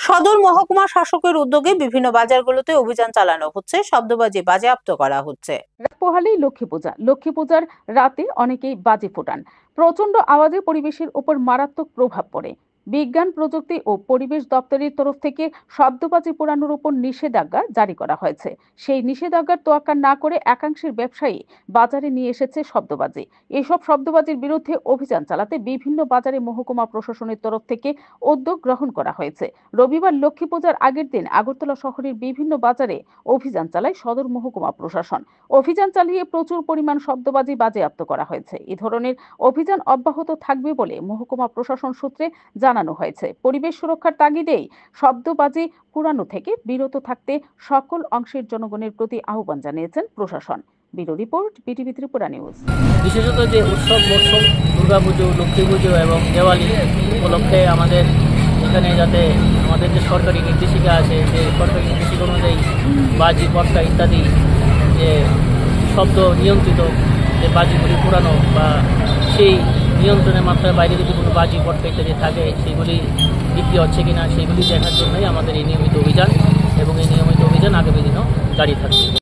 সদর মহকুমা শাসকের উদ্যোগে বিভিন্ন বাজারগুলোতে অভিযান চালানো হচ্ছে, শব্দবাজি বাজেয়াপ্ত করা হচ্ছে। পোহালেই লক্ষ্মী পূজার রাতে অনেকেই বাজি ফোটান। প্রচন্ড আওয়াজে পরিবেশের উপর মারাত্মক প্রভাব পড়ে। বিজ্ঞান প্রযুক্তি ও পরিবেশ দপ্তরের তরফ থেকে শব্দবাজি পোড়ানোর উপর নিষেধাজ্ঞা জারি করা হয়েছে। সেই নিষেধাজ্ঞার তোয়াক্কা না করে একাংশের ব্যবসায়ী বাজারে নিয়ে এসেছে শব্দবাজি। এসব শব্দবাজির বিরুদ্ধে অভিযান চালাতে বিভিন্ন বাজারে মহকুমা প্রশাসনের তরফ থেকে উদ্যোগ গ্রহণ করা হয়েছে। রবিবার লক্ষ্মী পূজার আগের দিন আগরতলা শহরের বিভিন্ন বাজারে অভিযান চালায় সদর মহকুমা প্রশাসন। অভিযান চালিয়ে প্রচুর পরিমাণ শব্দবাজি বাজেয়াপ্ত করা হয়েছে। এই ধরনের অভিযান অব্যাহত থাকবে বলে মহকুমা প্রশাসন সূত্রে জানানো হয়েছে। পরিবেশ সুরক্ষার তাগিদেই শব্দবাজি পোড়ানো থেকে বিরত থাকতে সকল অংশের জনগণের প্রতি আহ্বান জানিয়েছেন প্রশাসন। Bureau report, BTV Tripura news. বিশেষত যে উৎসব মরশুম দুর্গাপুজো, লক্ষ্মী পুজো এবং দেওয়ালি উপলক্ষে আমাদের এখানে যাতে আমাদের যে সরকারি নির্দেশিকা আছে, যে সরকারি নির্দেশিকা অনুযায়ী বাজি, পটকা ইত্যাদি যে শব্দ নিয়ন্ত্রিত যে বাজিগুলি পোড়ানো বা সেই নিয়ন্ত্রণের মাত্রার বাইরে যদি কোনো বাজি, পটকা ইত্যাদি থাকে সেগুলি বিক্রি হচ্ছে কিনা সেগুলি দেখার জন্যই আমাদের এই নিয়মিত অভিযান, এবং এই নিয়মিত অভিযান আগামী দিনও জারি থাকবে।